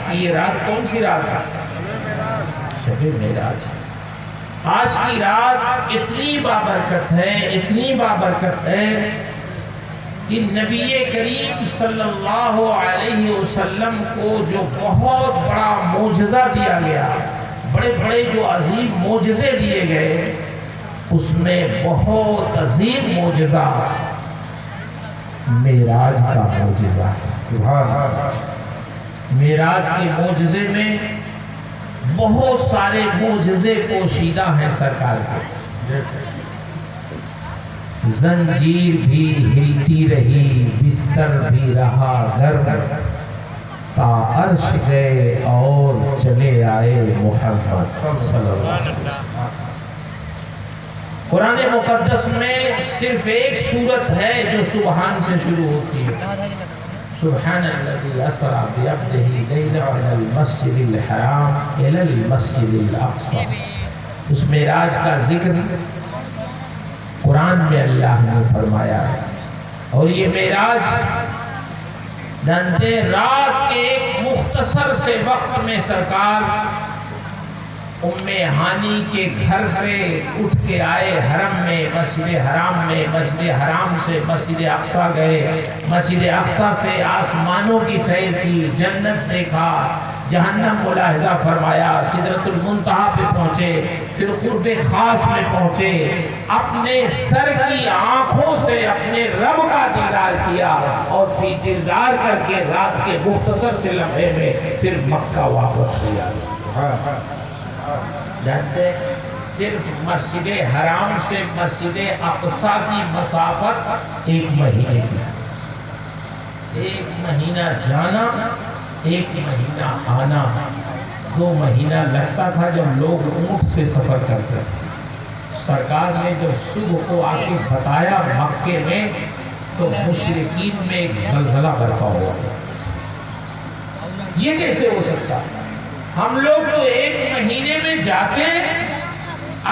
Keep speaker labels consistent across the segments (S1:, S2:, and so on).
S1: کی یہ رات کون سی رات ہے؟ شب معراج۔ آج کی رات اتنی بابرکت ہے، اتنی بابرکت ہے کہ نبی کریم صلی اللہ علیہ وسلم کو جو بہت بڑا معجزہ دیا گیا، بڑے بڑے جو عظیم معجزے دیے گئے، اس میں بہت عظیم معجزہ معراج کا معجزہ ہے۔ معراج کے معجزے میں بہت سارے معجزے پوشیدہ ہیں سرکار کے۔ زنجیر بھی ہلتی رہی، بستر بھی رہا گرم، تا عرش گئے اور چلے آئے محمد صلی اللہ علیہ وسلم۔ قرآن مقدس میں صرف ایک سورت ہے جو سبحان سے شروع ہوتی ہے۔ سبحان الذی اسری بعبدہ لیلا من المسجد الحرام الی المسجد الاقصی۔ اس معراج کا ذکر قرآن میں اللہ نے فرمایا ہے، اور یہ معراج جانتے رات کے ایک مختصر سے وقت میں سرکار ام ہانی کے گھر سے اٹھ کے آئے حرم میں، مسجد حرام میں، مسجد حرام سے مسجد اقصی گئے، مسجد اقصی سے آسمانوں کی سیر کی، جنت دیکھا، جہنم ملاحظہ فرمایا، سدرۃ المنتہا پہ پہنچے، پھر قرب خاص میں پہنچے، اپنے سر کی آنکھوں سے اپنے رب کا دیدار کیا، اور پھر دیدار کر کے رات کے مختصر سے لمحے میں پھر مکہ واپس ہوا۔ جانتے صرف مسجد حرام سے مسجد اقصی کی مسافت ایک مہینے کی، ایک مہینہ جانا، ایک مہینہ آنا، 2 مہینہ لگتا تھا جب لوگ اونٹ سے سفر کرتے تھے۔ سرکار نے جب صبح کو آ کے بتایا مکے میں، تو مشرکین میں ایک زلزلہ برپا ہوا۔ یہ کیسے ہو سکتا؟ ہم لوگ تو ایک مہینے میں جاتے،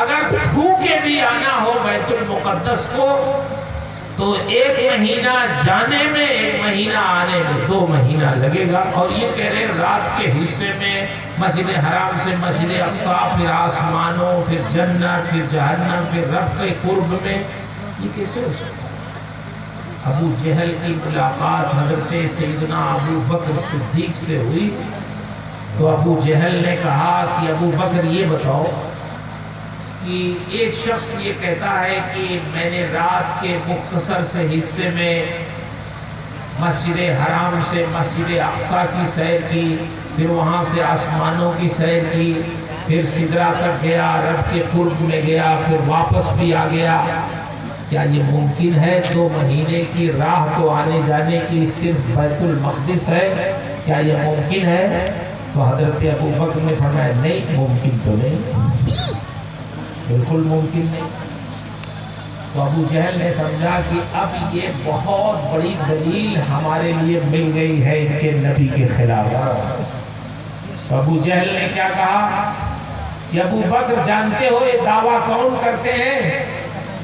S1: اگر چھو کے بھی آنا ہو بیت المقدس کو تو ایک مہینہ جانے میں، ایک مہینہ آنے میں، 2 مہینہ لگے گا۔ اور یہ کہہ رہے رات کے حصے میں مسجد حرام سے مسجد اقصی، پھر آسمانوں، پھر جنت، پھر جہنم، پھر رب کے قرب میں، یہ کیسے ہو سکتا؟ ابو جہل کی ملاقات حضرت سیدنا ابو بکر صدیق سے ہوئی، تو ابو جہل نے کہا کہ ابو بکر یہ بتاؤ کہ ایک شخص یہ کہتا ہے کہ میں نے رات کے مختصر سے حصے میں مسجد حرام سے مسجد اقصی کی سیر کی، پھر وہاں سے آسمانوں کی سیر کی، پھر سدرہ تک گیا، رب کے قرب میں گیا، پھر واپس بھی آ گیا۔ کیا یہ ممکن ہے؟ 2 مہینے کی راہ تو آنے جانے کی صرف بیت المقدس ہے، کیا یہ ممکن ہے؟ تو حضرت ابو بکر نے فرمایا نہیں، ممکن تو نہیں، بالکل ممکن نہیں۔ تو ابو جہل نے سمجھا کہ اب یہ بہت بڑی دلیل ہمارے لیے مل گئی ہے ان کے نبی کے خلاف۔ تو ابو جہل نے کیا کہا کہ ابو بکر جانتے ہو یہ دعویٰ کون کرتے ہیں؟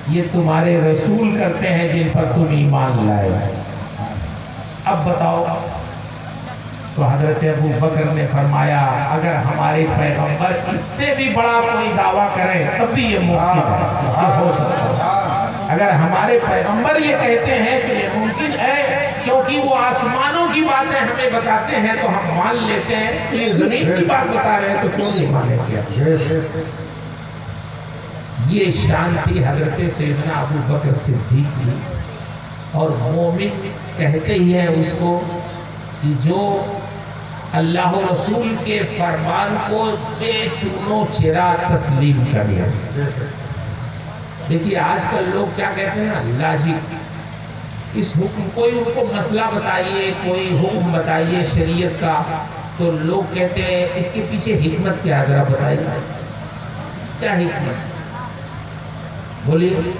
S1: یہ تمہارے رسول کرتے ہیں جن پر تم ایمان لائے۔ اب بتاؤ۔ تو حضرت ابو بکر نے فرمایا اگر ہمارے پیغمبر اس سے بھی بڑا کوئی دعویٰ کریں تب بھی یہ ممکن ہے، یہ ہو سکتا ہے۔ اگر ہمارے پیغمبر یہ کہتے ہیں تو یہ ممکن ہے، کیونکہ وہ آسمانوں کی باتیں ہمیں بتاتے ہیں تو ہم مان لیتے ہیں، یہ زمین کی بات بتا رہے ہیں تو کیوں نہیں مانیں گے؟ یہ شان تھی حضرت سیدنا ابو بکر صدیق کی، اور مومن کہتے ہی ہیں اس کو کہ جو اللہ و رسول کے فرمان کو بے چونو چرا تسلیم کر لیا۔ دیکھیے آج کل لوگ کیا کہتے ہیں نا، لاجک، اس حکم کوئی ان کو مسئلہ بتائیے، کوئی حکم بتائیے شریعت کا، تو لوگ کہتے ہیں اس کے پیچھے حکمت کیا ہے، ذرا بتائیے کیا حکمت؟ بولیے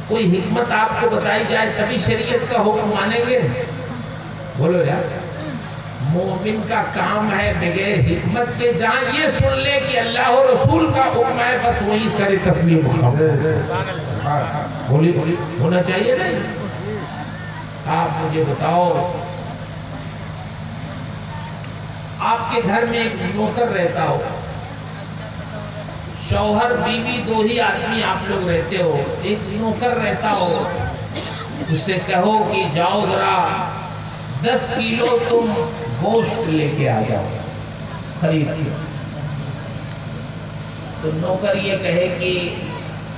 S1: کوئی حکمت آپ کو بتائی جائے تبھی شریعت کا حکم مانیں گے؟ بولو یار، مومن کا کام ہے بغیر حکمت کے جہاں یہ سن لے کہ اللہ و رسول کا حکم ہے بس وہی سر تسلیم بولی ہونا چاہیے نہیں۔ آپ مجھے بتاؤ آپ کے گھر میں ایک نوکر رہتا ہو، شوہر بیوی دو ہی آدمی آپ لوگ رہتے ہو، ایک نوکر رہتا ہو، اسے کہو کہ جاؤ ذرا 10 کلو تم گوشت لے کے آ جاؤ خرید کے، تو نوکر یہ کہے کہ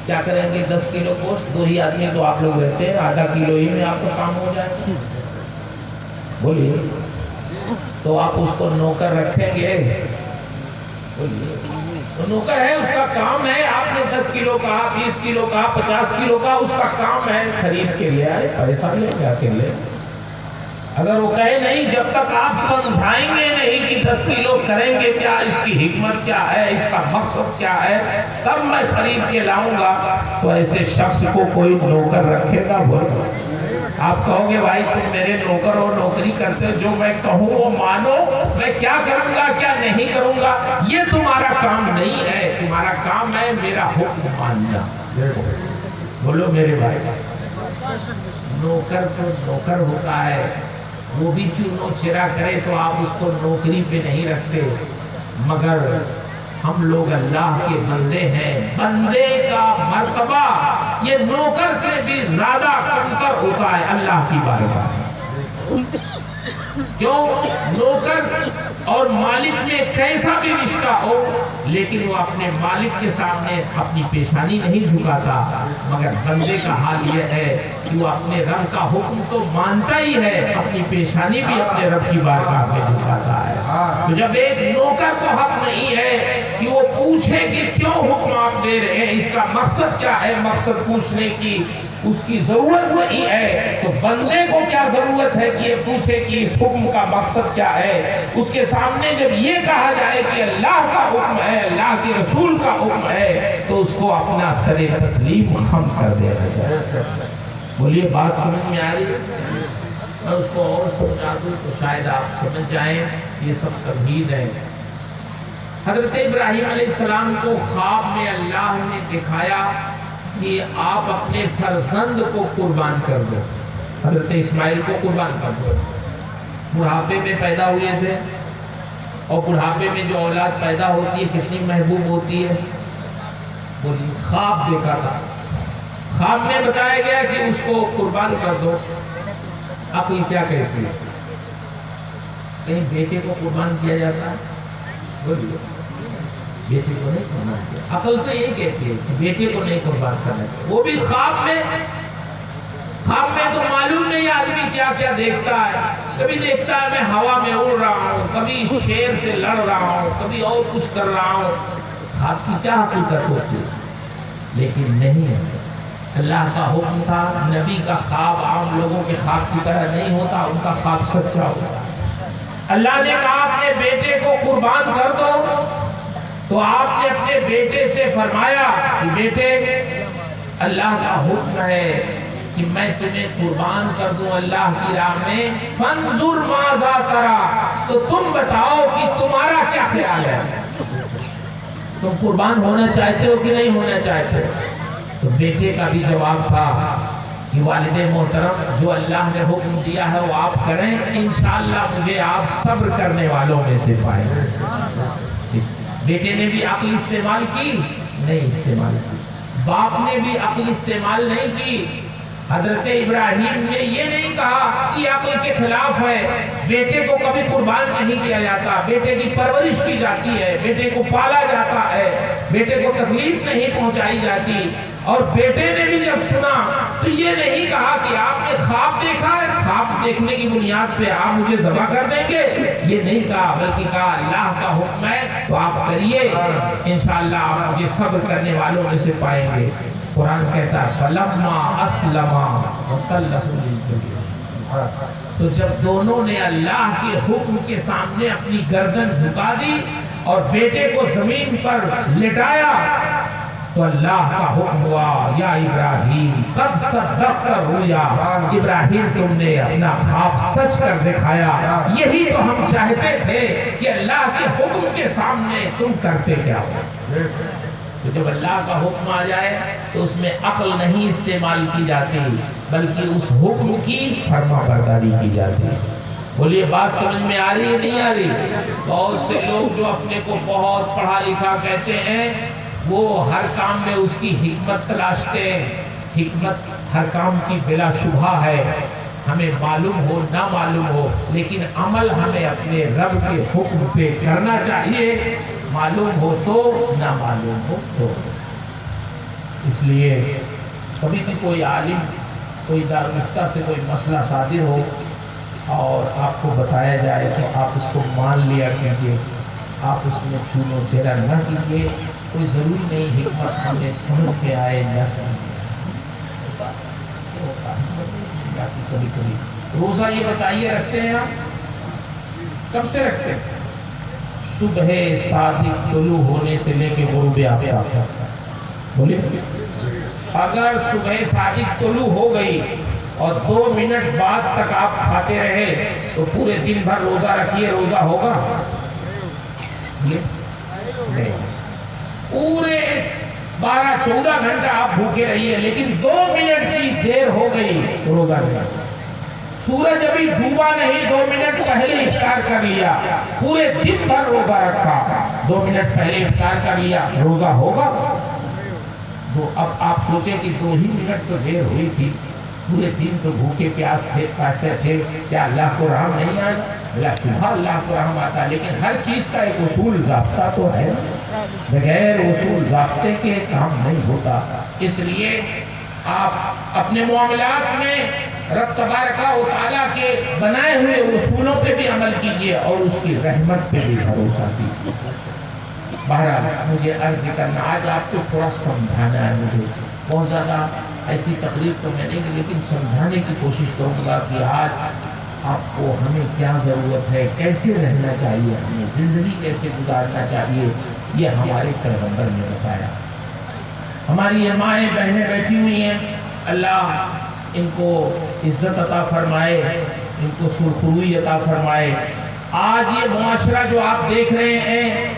S1: کیا کریں گے 10 کلو گوشت، دو ہی آدمی تو آپ لوگ رہتے ہیں، آدھا کلو ہی میں آپ کا کام ہو جائے، بولیے تو آپ اس کو نوکر رکھیں گے؟ بولیے تو نوکر ہے، اس کا کام ہے، آپ نے 10 کلو کہا، 20 کلو کہا، 50 کلو کہا، اس کا کام ہے خرید کے لے آئے، پیسہ لے جا کے لے۔ اگر وہ کہے نہیں، جب تک آپ سمجھائیں گے نہیں کہ 10 کلو کریں گے کیا، اس کی حکمت کیا ہے، اس کا مقصد کیا ہے، تب میں خرید کے لاؤں گا، تو ایسے شخص کو کوئی نوکر رکھے گا؟ بولو آپ کہو گے بھائی تم میرے نوکر ہو، نوکری کرتے ہو، جو میں کہوں وہ مانو، میں کیا کروں گا کیا نہیں کروں گا یہ تمہارا کام نہیں ہے، تمہارا کام ہے میرا حکم ماننا۔ بولو میرے بھائی، نوکر تو نوکر ہوتا ہے، وہ بھی چونو چرا کرے تو آپ اس کو نوکری پہ نہیں رکھتے، مگر ہم لوگ اللہ کے بندے ہیں، بندے کا مرتبہ یہ نوکر سے بھی زیادہ کمتر ہوتا ہے اللہ کی بارگاہ میں۔ کیوں؟ نوکر اور مالک میں کیسا بھی رشتہ ہو، لیکن وہ اپنے مالک کے سامنے اپنی پیشانی نہیں جھکاتا، مگر بندے کا حال یہ ہے کہ وہ اپنے رب کا حکم تو مانتا ہی ہے، اپنی پیشانی بھی اپنے رب کی بارگاہ میں جھکاتا ہے۔ تو جب ایک نوکر کو حق نہیں ہے کہ وہ پوچھے کہ کیوں حکم آپ دے رہے ہیں، اس کا مقصد کیا ہے، مقصد پوچھنے کی اس کی ضرورت نہیں ہے، تو بندے کو کیا ضرورت ہے کہ یہ پوچھے کہ اس حکم کا مقصد کیا ہے۔ اس کے سامنے جب یہ کہا جائے کہ اللہ کا حکم ہے، اللہ کے رسول کا حکم ہے، تو اس کو اپنا سر تسلیم خم کر دینا چاہیے۔ بولیے بات سمجھ میں آ رہی ہے؟ میں اس کو اور سمجھا دوں تو شاید آپ سمجھ جائیں، یہ سب تمہید ہے۔ حضرت ابراہیم علیہ السلام کو خواب میں اللہ نے دکھایا کہ آپ اپنے فرزند کو قربان کر دو، حضرت اسماعیل کو قربان کر دو۔ بڑھاپے میں پیدا ہوئے تھے، اور بڑھاپے میں جو اولاد پیدا ہوتی ہے کتنی محبوب ہوتی ہے۔ بولیے خواب دیکھا تھا، خواب میں بتایا گیا کہ اس کو قربان کر دو۔ عقل کیا کہتی ہے؟ کہیں بیٹے کو قربان کیا جاتا ہے؟ بولیے بیٹے کو نہیں قربان کیا، عقل تو یہی کہتی ہے کہ بیٹے کو نہیں قربان کرنا، وہ بھی خواب میں۔ خواب میں تو معلوم نہیں آدمی کیا کیا دیکھتا ہے، کبھی دیکھتا ہے میں ہوا میں اڑ رہا ہوں، کبھی شیر سے لڑ رہا ہوں، کبھی اور کچھ کر رہا ہوں۔ خواب کی کیا حقیقت ہوتی ہے؟ لیکن نہیں ہے، اللہ کا حکم تھا، نبی کا خواب عام لوگوں کے خواب کی طرح نہیں ہوتا، ان کا خواب سچا ہوتا۔ اللہ نے کہا اپنے بیٹے کو قربان کر دو، تو آپ نے اپنے بیٹے سے فرمایا کہ بیٹے اللہ کا حکم ہے کہ میں تمہیں قربان کر دوں اللہ کی راہ میں، فانظر ماذا ترى، تو تم بتاؤ کہ تمہارا کیا خیال ہے، تم قربان ہونا چاہتے ہو کہ نہیں ہونا چاہتے؟ تو بیٹے کا بھی جواب تھا کہ والد محترم جو اللہ نے حکم دیا ہے وہ آپ کریں، انشاءاللہ مجھے آپ صبر کرنے والوں میں سے پائیں۔ بیٹے نے بھی عقل استعمال کی؟ نہیں استعمال کی۔ باپ نے بھی عقل استعمال نہیں کی۔ حضرت ابراہیم نے یہ نہیں کہا کہ عقل کے خلاف ہے، بیٹے کو کبھی قربان نہیں کیا جاتا، بیٹے کی پرورش کی جاتی ہے، بیٹے کو پالا جاتا ہے، بیٹے کو تکلیف نہیں پہنچائی جاتی۔ اور بیٹے نے بھی جب سنا تو یہ نہیں کہا کہ آپ نے خواب دیکھا ہے، خواب دیکھنے کی بنیاد پہ آپ مجھے ذبح کر دیں گے، یہ نہیں کہا، بلکہ کہا اللہ کا حکم ہے تو آپ کریے، انشاءاللہ آپ مجھے صبر کرنے والوں میں سے پائیں گے۔ قرآن کہتا ہے فَلَمَّا أَسْلَمَا وَتَلَّهُ لِلْجَبِينِ، تو جب دونوں نے اللہ کے حکم کے سامنے اپنی گردن جھکا دی اور بیٹے کو زمین پر لٹایا، تو اللہ کا حکم ہوا یا ابراہیم قد صدقت الرؤیا، ابراہیم تم نے اپنا خواب سچ کر دکھایا، یہی تو ہم چاہتے تھے کہ اللہ کے حکم کے سامنے تم کرتے کیا ہو۔ تو جب اللہ کا حکم آ جائے تو اس میں عقل نہیں استعمال کی جاتی، بلکہ اس حکم کی فرما برداری کی جاتی ہے۔ بولیے بات سمجھ میں آ رہی ہے نہیں آ رہی؟ بہت سے لوگ جو اپنے کو بہت پڑھا لکھا کہتے ہیں وہ ہر کام میں اس کی حکمت تلاشتے ہیں۔ حکمت ہر کام کی بلا شبہ ہے، ہمیں معلوم ہو نہ معلوم ہو، لیکن عمل ہمیں اپنے رب کے حکم پہ کرنا چاہیے، معلوم ہو تو نہ معلوم ہو تو۔ اس لیے کبھی بھی کوئی عالم، کوئی دارالفتہ سے کوئی مسئلہ صادر ہو اور آپ کو بتایا جائے تو آپ اس کو مان لیا کیجیے، آپ اس میں چونو چیرا نہ کیجیے۔ کوئی ضروری نہیں حکمت ہمیں سمجھ کے آئے نہ سمجھ کبھی کبھی۔ روزہ یہ بتائیے رکھتے ہیں آپ؟ کب سے رکھتے ہیں؟ صبح صادق طلوع ہونے سے لے کے غروب آفتاب تک۔ بولیے اگر صبح صادق طلوع ہو گئی اور 2 منٹ بعد تک آپ کھاتے رہے تو پورے دن بھر روزہ رکھیے، روزہ ہوگا؟ نہیں۔ پورے 12-14 گھنٹہ آپ بھوکے رہیے، لیکن 2 منٹ کی دیر ہو گئی تو روزہ نہیں۔ سورج ابھی ڈوبا نہیں، 2 منٹ پہلے افطار کر لیا، پورے دن بھر روزہ رکھا، 2 منٹ پہلے افطار کر لیا، روزہ ہوگا؟ تو اب آپ سوچیں کہ 2 ہی منٹ تو دیر ہوئی تھی، پورے دن تو بھوکے پیاس تھے، پیسے تھے، کیا اللہ کو رحم نہیں آئے؟ بلا شبہ اللہ کو رحم آتا، لیکن ہر چیز کا ایک اصول ضابطہ تو ہے، بغیر اصول ضابطے کے کام نہیں ہوتا۔ اس لیے آپ اپنے معاملات میں رب تبارک و تعالیٰ کے بنائے ہوئے اصولوں پہ بھی عمل کیجیے اور اس کی رحمت پہ بھی بھروسہ کیجیے۔ بہرحال مجھے عرض کرنا، آج آپ کو تھوڑا سمجھانا ہے، مجھے بہت زیادہ ایسی تقریر تو میں نہیں، لیکن سمجھانے کی کوشش کروں گا کہ آج آپ کو ہمیں کیا ضرورت ہے، کیسے رہنا چاہیے، ہمیں زندگی کیسے گزارنا چاہیے، یہ ہمارے پیغمبر نے بتایا۔ ہماری یہ مائیں بہنیں بیٹھی ہوئی ہیں، اللہ ان کو عزت عطا فرمائے، ان کو سرخروئی عطا فرمائے۔ آج یہ معاشرہ جو آپ دیکھ رہے ہیں،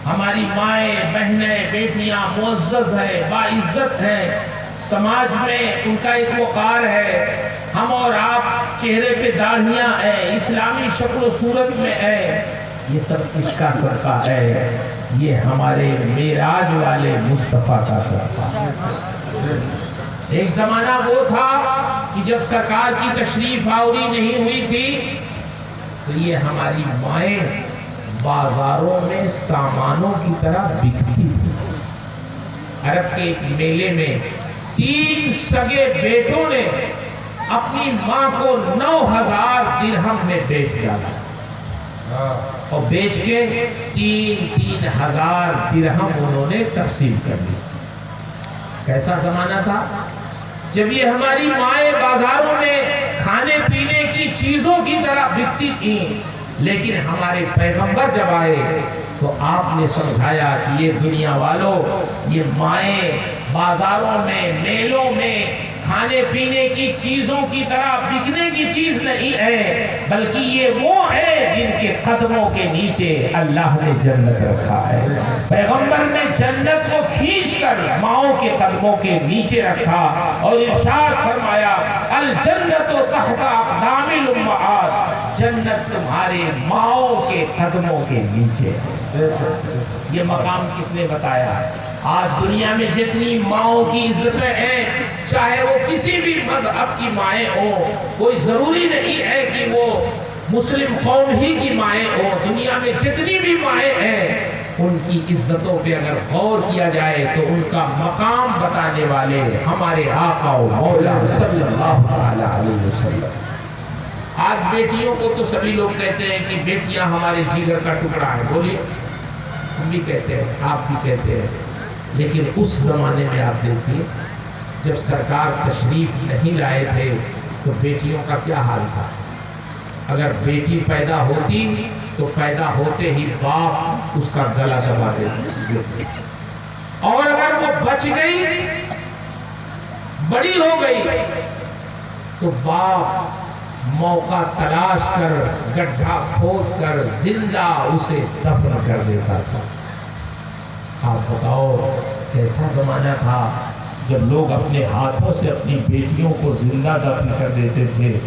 S1: ہماری مائیں بہنیں بیٹیاں معزز ہیں، باعزت ہیں، سماج میں ان کا ایک وقار ہے۔ ہم اور آپ چہرے پہ داڑھیاں ہیں، اسلامی شکل و صورت میں ہیں، یہ سب کس کا صدقہ ہے؟ یہ ہمارے معراج والے مصطفیٰ کا صدقہ ہے۔ ایک زمانہ وہ تھا کہ جب سرکار کی تشریف آوری نہیں ہوئی تھی تو یہ ہماری مائیں بازاروں میں سامانوں کی طرح بکتی تھی۔ عرب کے ایک میلے میں 3 سگے بیٹوں نے اپنی ماں کو 9000 درہم میں بیچ ڈالا اور بیچ کے 3,000 درہم انہوں نے تقسیم کر لی۔ کیسا زمانہ تھا جب یہ ہماری مائیں بازاروں میں کھانے پینے کی چیزوں کی طرح بکتی تھیں، لیکن ہمارے پیغمبر جب آئے تو آپ نے سمجھایا کہ یہ دنیا والوں، یہ مائیں بازاروں میں، میلوں میں کھانے پینے کی چیزوں کی طرح بکنے کی چیز نہیں ہے، بلکہ یہ وہ ہے جن کے قدموں کے نیچے اللہ نے جنت رکھا ہے۔ پیغمبر نے جنت کو کھینچ کر ماؤں کے قدموں کے نیچے رکھا اور ارشاد فرمایا الجنت تحت اقدام الامہات، جنت تمہارے ماؤں کے قدموں کے نیچے ہے۔ یہ مقام کس نے بتایا؟ آج دنیا میں جتنی ماؤں کی عزتیں ہیں، چاہے وہ کسی بھی مذہب کی مائیں ہوں، کوئی ضروری نہیں ہے کہ وہ مسلم قوم ہی کی مائیں ہوں، دنیا میں جتنی بھی مائیں ہیں ان کی عزتوں پہ اگر غور کیا جائے تو ان کا مقام بتانے والے ہمارے آقا و مولا صلی اللہ علیہ وسلم۔ آج بیٹیوں کو تو سبھی لوگ کہتے ہیں کہ بیٹیاں ہمارے جگر کا ٹکڑا ہے، بولیے، ہم بھی کہتے ہیں، آپ بھی کہتے ہیں، لیکن اس زمانے میں آپ دیکھیے جب سرکار تشریف نہیں لائے تھے تو بیٹیوں کا کیا حال تھا۔ اگر بیٹی پیدا ہوتی تو پیدا ہوتے ہی باپ اس کا گلا دبا دیتے، اور اگر وہ بچ گئی، بڑی ہو گئی، تو باپ موقع تلاش کر گڈھا کھود کر زندہ اسے دفن کر دیتا تھا۔ آپ بتاؤ کیسا زمانہ تھا جب لوگ اپنے ہاتھوں سے اپنی بیٹیوں کو زندہ دفن کر دیتے تھے۔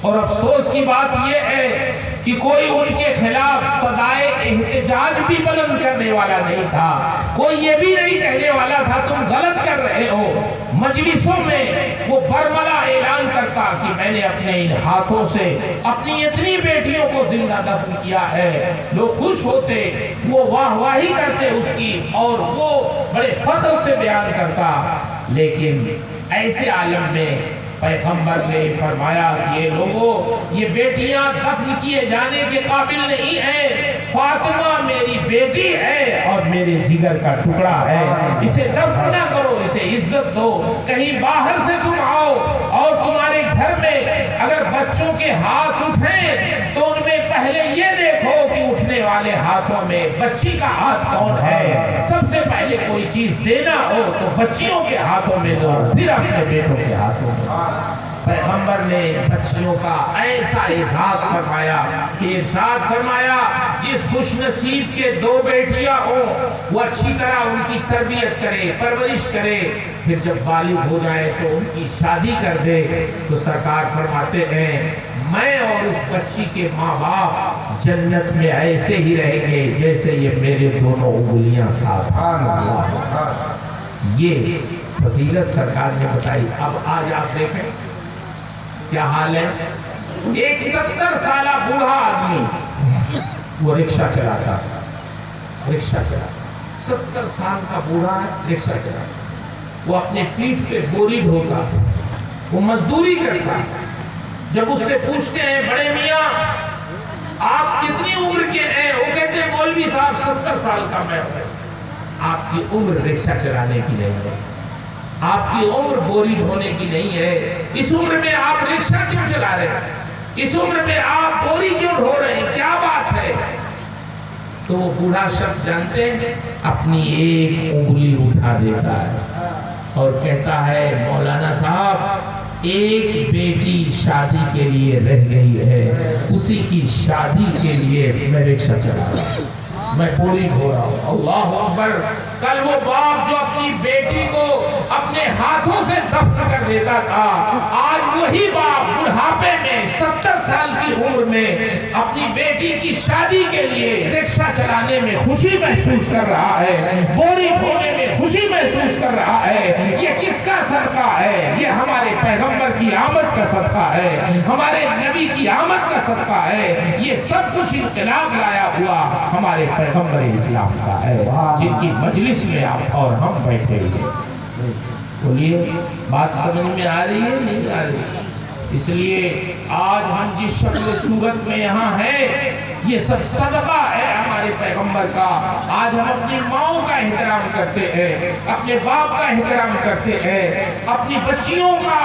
S1: اور افسوس کی بات یہ ہے کہ کوئی ان کے خلاف صدائے احتجاج بھی بلند کرنے والا نہیں تھا، کوئی یہ بھی نہیں کہنے والا تھا تم غلط کر رہے ہو۔ مجلسوں میں وہ برملا اعلان کرتا کہ میں نے اپنے ان ہاتھوں سے اپنی اتنی بیٹیوں کو زندہ دفن کیا ہے، لوگ خوش ہوتے، وہ واہ واہی کرتے اس کی، اور وہ بڑے فخر سے بیان کرتا۔ لیکن ایسے عالم میں پیغمبر نے فرمایا کہ یہ لوگوں، یہ بیٹیاں دفن کیے جانے کے قابل نہیں ہیں، فاطمہ میری بیٹی ہے اور میرے جگر کا ٹکڑا ہے، اسے دفن نہ کرو، اسے عزت دو۔ کہیں باہر سے تم آؤ اور تمہارے گھر میں اگر بچوں کے ہاتھ اٹھیں تو ان میں پہلے یہ دیکھو کہ اٹھنے والے ہاتھوں میں بچی کا ہاتھ کون ہے۔ سب سے پہلے کوئی چیز دینا ہو تو بچیوں کے ہاتھوں میں دو، پھر اپنے بیٹوں کے ہاتھوں میں۔ پیغمبر نے بچیوں کا ایسا اعزاز فرمایا کہ ارشاد فرمایا جس خوش نصیب کے 2 بیٹیاں ہوں وہ اچھی طرح ان کی تربیت کرے، پرورش کرے، پھر جب بالغ ہو جائے تو ان کی شادی کر دے۔ تو سرکار فرماتے ہیں میں اور اس بچی کے ماں باپ جنت میں ایسے ہی رہیں گے جیسے یہ میرے دونوں انگلیاں ساتھ۔ یہ فضیلت سرکار نے بتائی۔ اب آج آپ دیکھیں کیا حال ہے، ایک 70 سالہ بوڑھا آدمی وہ رکشہ چلاتا، 70 سال کا بوڑھا رکشہ چلاتا، وہ اپنے پیٹھ پہ بوری ڈھوتا، وہ مزدوری کرتا۔ جب اس سے پوچھتے ہیں بڑے میاں آپ کتنی عمر کے ہیں، وہ کہتے ہیں مولوی صاحب 70 سال کا میں ہوں۔ آپ کی عمر رکشہ چلانے کی نہیں ہے، آپ کی عمر بوری ڈھونے کی نہیں ہے۔ اس عمر میں آپ رکشہ کیوں چلا رہے ہیں، اس عمر میں آپ بوری کیوں ڈھو رہے ہیں، کیا بات ہے؟ تو وہ بوڑھا شخص جانتے ہیں اپنی ایک انگلی اٹھا دیتا ہے اور کہتا ہے مولانا صاحب ایک بیٹی شادی کے لیے رہ گئی ہے، اسی کی شادی کے لیے میں رکشہ چلا رہا ہوں، میں پوری ہو رہا ہوں۔ اللہ اکبر۔ کل وہ باپ جو اپنی بیٹی کو اپنے ہاتھوں سے دفن کر دیتا تھا، آج وہی باپ بڑھاپے میں 70 سال کی عمر میں اپنی بیٹی کی شادی کے لیے رکشہ چلانے میں خوشی محسوس کر رہا ہے، بوری ڈھونے میں خوشی محسوس کر رہا ہے۔ یہ کس کا صدقہ ہے؟ یہ ہمارے پیغمبر کی آمد کا صدقہ ہے، ہمارے نبی کی آمد کا صدقہ ہے۔ یہ سب کچھ انقلاب لایا ہوا ہمارے پیغمبر اسلام کا ہے، جن کی مجلس میں آپ اور ہم بیٹھے ہوئے۔ بولیے بات سمجھ میں آ رہی ہے نہیں آ رہی؟ اس لیے آج ہم جس شکل و صورت میں یہاں ہیں یہ سب صدقہ ہے ہمارے پیغمبر کا۔ آج ہم اپنی ماؤں کا احترام کرتے ہیں، اپنے باپ کا احترام کرتے ہیں، اپنی بچیوں کا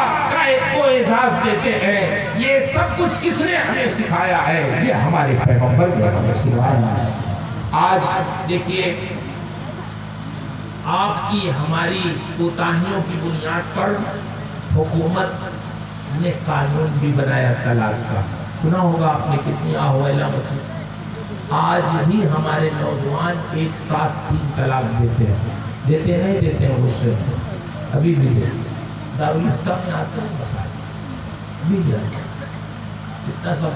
S1: کو اعزاز دیتے ہیں۔ یہ سب کچھ کس نے ہمیں سکھایا ہے؟ یہ ہمارے پیغمبر نے ہمیں سکھایا ہے۔ آج دیکھیے آپ کی ہماری کوتاہیوں کی بنیاد پر حکومت نے قانون بھی بنایا طلاق کا، سنا ہوگا آپ نے کتنی آہویلا مچی۔ آج بھی ہمارے نوجوان ایک ساتھ 3 طلاق دیتے ہیں، دیتے نہیں دیتے ہیں غصے میں، ابھی بھی دیتے ہیں۔ دارالفتہ میں آتا ہے مسائل ابھی بھی آتا ہے۔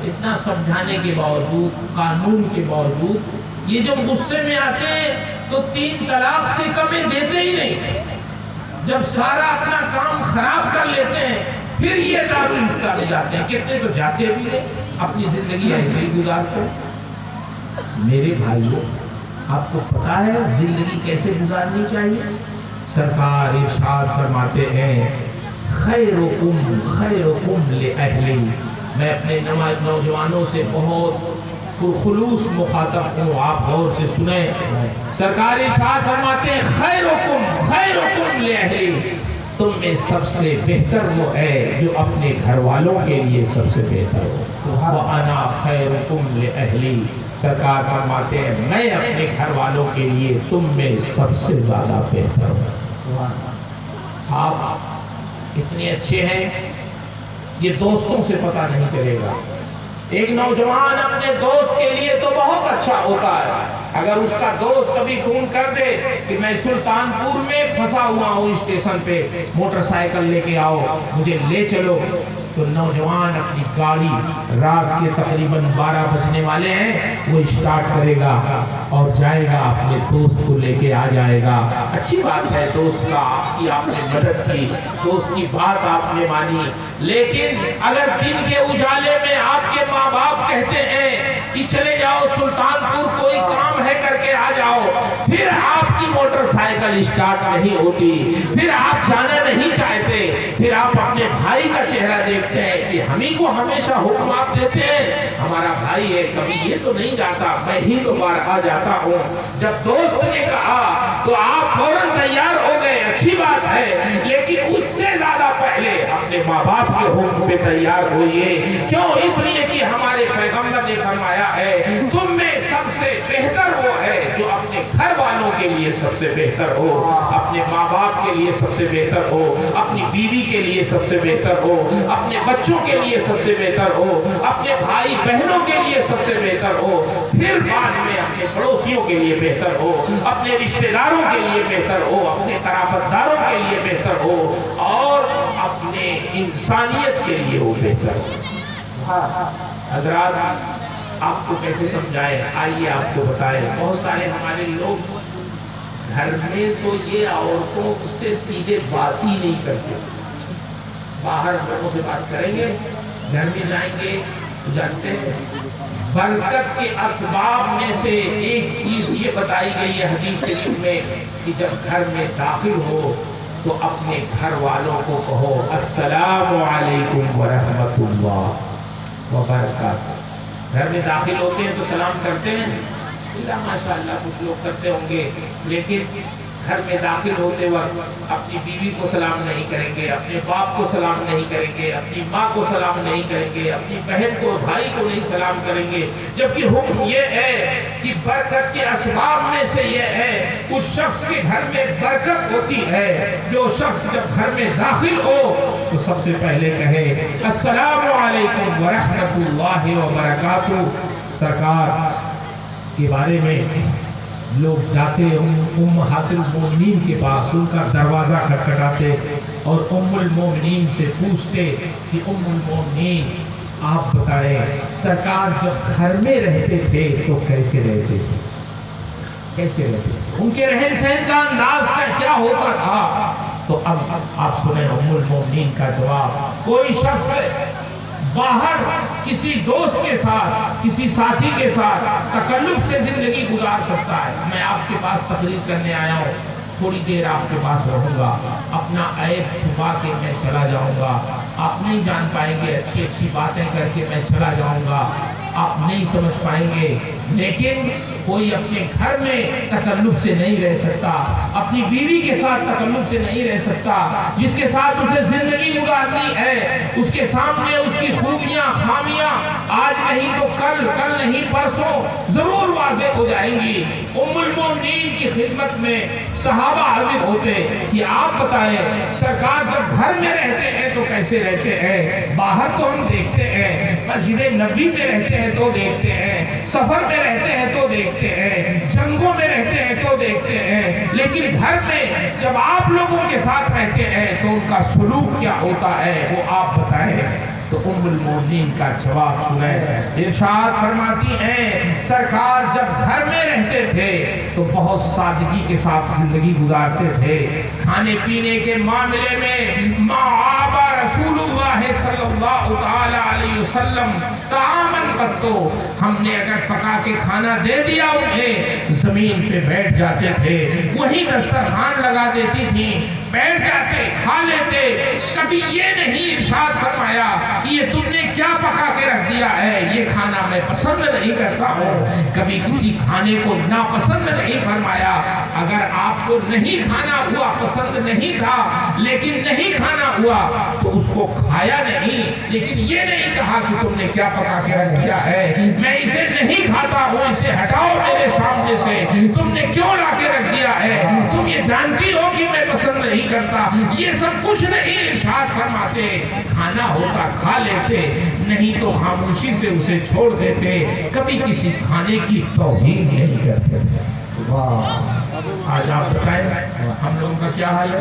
S1: اتنا سمجھانے کے باوجود، قانون کے باوجود یہ جب غصے میں آتے ہیں تو 3 طلاق سے کمیں دیتے ہی نہیں۔ جب سارا اپنا کام خراب کر لیتے ہیں پھر یہ دارالفتہ میں جاتے ہیں، کتنے تو جاتے بھی نہیں، اپنی زندگی ایسے ہی گزارتے ہیں۔ میرے بھائیوں آپ کو پتا ہے زندگی کیسے گزارنی چاہیے؟ سرکار ارشاد فرماتے ہیں خیرکم لأہلی۔ میں اپنے نوجوانوں سے بہت خلوص مخاطب ہوں، آپ غور سے سنیں۔ سرکار ارشاد فرماتے ہیں خیرکم لأہلی، تم میں سب سے بہتر وہ ہے جو اپنے گھر والوں کے لیے سب سے بہتر ہو۔ وَأَنَا خَيْرُكُمْ لِأَهْلِي، سرکار فرماتے ہیں میں اپنے گھر والوں کے لیے تم میں سب سے زیادہ بہتر ہوں۔ آپ اتنے اچھے ہیں یہ دوستوں سے پتہ نہیں چلے گا۔ ایک نوجوان اپنے دوست کے لیے تو بہت اچھا ہوتا ہے، اگر اس کا دوست کبھی فون کر دے کہ میں سلطان پور میں پھنسا ہوا ہوں اسٹیشن پہ، موٹر سائیکل لے کے آؤ مجھے لے چلو، تو نوجوان اپنی گاڑی رات کے تقریباً 12 بجنے والے ہیں، وہ اسٹارٹ کرے گا اور جائے گا اپنے دوست کو لے کے آ جائے گا۔ اچھی بات ہے، دوست کا آپ نے مدد کی، دوست کی بات آپ نے مانی، لیکن اگر دن کے اجالے میں آپ کے ماں باپ کہتے ہیں کہ چلے جاؤ سلطان پور کوئی کام ہے کر کے آ جاؤ، پھر آپ کی موٹر سائیکل اسٹارٹ نہیں ہوتی، پھر آپ جانا نہیں چاہتے، پھر آپ اپنے بھائی کا چہرہ دیکھتے ہیں کہ ہمیں کو ہمیشہ حکمات دیتے ہیں، ہمارا بھائی ہے کبھی یہ تو نہیں جاتا، میں ہی تو بار آ جاتا ہوں۔ جب دوست نے کہا تو آپ فوراً تیار ہو گئے، اچھی بات ہے، لیکن اس سے زیادہ پہلے اپنے ماں باپ کے حکم پہ تیار ہوئیے۔ کیوں؟ اس لیے کہ ہمارے پیغمبر نے فرمایا ہے تم میں سب سے بہتر وہ ہے جو اپنے گھر والوں کے لیے سب سے بہتر ہو، اپنے ماں باپ کے لیے سب سے بہتر ہو، اپنی بیوی کے لیے سب سے بہتر ہو، اپنے بچوں کے لیے سب سے بہتر ہو، اپنے بھائی بہنوں کے لیے سب سے بہتر ہو، پھر بعد میں اپنے پڑوسیوں کے لیے بہتر ہو، اپنے رشتہ داروں کے لیے بہتر ہو، اپنے قرابت داروں کے لیے بہتر ہو، اور اپنے انسانیت کے لیے وہ بہتر ہو۔ حضرات آپ کو کیسے سمجھائے؟ آئیے آپ کو بتائیں۔ بہت سارے ہمارے لوگ گھر میں تو یہ عورتوں سے سیدھے بات ہی نہیں کرتے، باہر لوگوں سے بات کریں گے، گھر میں جائیں گے تو جانتے ہیں برکت کے اسباب میں سے ایک چیز یہ بتائی گئی ہے حدیث شریف میں کہ جب گھر میں داخل ہو تو اپنے گھر والوں کو کہو السلام علیکم ورحمۃ اللہ وبرکاتہ۔ گھر میں داخل ہوتے ہیں تو سلام کرتے ہیں، ماشاءاللہ کچھ لوگ کرتے ہوں گے، لیکن گھر میں داخل ہوتے وقت اپنی بیوی کو سلام نہیں کریں گے، اپنے باپ کو سلام نہیں کریں گے، اپنی ماں کو سلام نہیں کریں گے، اپنی بہن کو بھائی کو نہیں سلام کریں گے، جبکہ حکم یہ ہے کہ برکت کے اسباب میں سے یہ ہے اس شخص کے گھر میں برکت ہوتی ہے جو شخص جب گھر میں داخل ہو تو سب سے پہلے کہے السلام علیکم ورحمۃ اللہ وبرکاتہ۔ سرکار کے بارے میں لوگ جاتے امہات المومنین کے پاس، ان کا دروازہ کھٹکھٹاتے اور ام المومنین سے پوچھتے کہ ام المومنین آپ بتائیں سرکار جب گھر میں رہتے تھے تو کیسے رہتے تھے، کیسے رہتے تھے، ان کے رہن سہن کا انداز کیا ہوتا تھا؟ تو اب آپ سنیں ام المومنین کا جواب۔ کوئی شخص باہر کسی دوست کے ساتھ، کسی ساتھی کے ساتھ تکلف سے زندگی گزار سکتا ہے، میں آپ کے پاس تقریر کرنے آیا ہوں، تھوڑی دیر آپ کے پاس رہوں گا، اپنا عیب چھپا کے میں چلا جاؤں گا، آپ نہیں جان پائیں گے، اچھی اچھی باتیں کر کے میں چلا جاؤں گا، آپ نہیں سمجھ پائیں گے، لیکن کوئی اپنے گھر میں تکلف سے نہیں رہ سکتا، اپنی بیوی کے ساتھ تکلف سے نہیں رہ سکتا، جس کے ساتھ اسے زندگی گزارنی ہے، اس کے سامنے اس کی خوبیاں خامیاں آج نہیں تو کل نہیں پرسوں ضرور واضح ہو جائیں گی۔ ام المومنین کی خدمت میں صحابہ حاضر ہوتے کہ آپ بتائیں سرکار جب گھر میں رہتے ہیں تو کیسے رہتے ہیں؟ باہر تو ہم دیکھتے ہیں، مسجد نبوی میں رہتے ہیں تو دیکھتے ہیں، سفر میں رہتے ہیں تو دیکھتے ہیں، جنگوں میں رہتے ہیں تو دیکھتے ہیں، لیکن گھر میں جب آپ لوگوں کے ساتھ رہتے ہیں تو ان کا سلوک کیا ہوتا ہے وہ آپ بتائیں۔ تو ام المومنین کا جواب سنیں، ارشاد فرماتی ہیں سرکار جب گھر میں رہتے تھے تو بہت سادگی کے ساتھ زندگی گزارتے تھے، کھانے پینے کے معاملے میں ما عاب رسول اللہ صلی اللہ تعالی علیہ وسلم طعامن قط، ہم نے اگر پکا کے کھانا دے دیا انہیں زمین پہ بیٹھ جاتے تھے، وہی دسترخوان لگا دیتی تھی، بیٹھ جاتے کھا لیتے، کبھی یہ نہیں ارشاد فرمایا کہ یہ تم نے کیا پکا کے رکھ دیا ہے، یہ کھانا میں پسند نہیں کرتا ہوں، کبھی کسی کھانے کو ناپسند نہیں فرمایا۔ اگر آپ کو نہیں کھانا ہوا، پسند نہیں تھا لیکن نہیں کھانا ہوا تو اس کو کھایا نہیں، لیکن یہ نہیں کہا کہ تم نے کیا پکا کے رکھ دیا ہے، میں اسے نہیں کھاتا ہوں، اسے ہٹاؤ میرے سامنے سے، تم نے کیوں لا کے رکھ دیا ہے، تم یہ جانتی ہو کہ میں پسند نہیں کرتا، یہ سب کچھ نہیں ارشاد فرماتے، کھانا ہوتا کھا لیتے، نہیں تو خاموشی سے اسے چھوڑ دیتے، کبھی کسی کھانے کی توہین نہیں کرتے۔ آج آپ بتائیں ہم لوگوں کا کیا حال ہے؟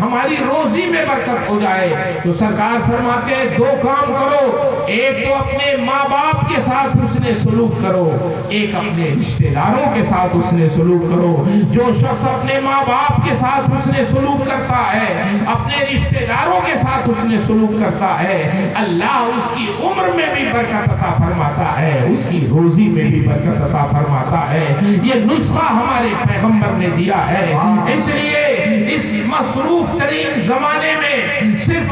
S1: ہماری روزی میں برکت ہو جائے، تو سرکار فرماتے ہیں دو کام کرو، ایک تو اپنے ماں باپ کے ساتھ حسن سلوک کرو، ایک اپنے رشتہ داروں کے ساتھ حسن سلوک کرو۔ جو شخص اپنے ماں باپ کے ساتھ حسن سلوک کرتا ہے، اپنے رشتہ داروں کے ساتھ حسن سلوک کرتا ہے، اللہ اس کی عمر میں بھی برکت عطا فرماتا ہے، اس کی روزی میں بھی برکت عطا فرماتا ہے۔ یہ نسخہ ہمارے پیغمبر نے دیا ہے۔ اس لیے اس مصروف ترین زمانے میں صرف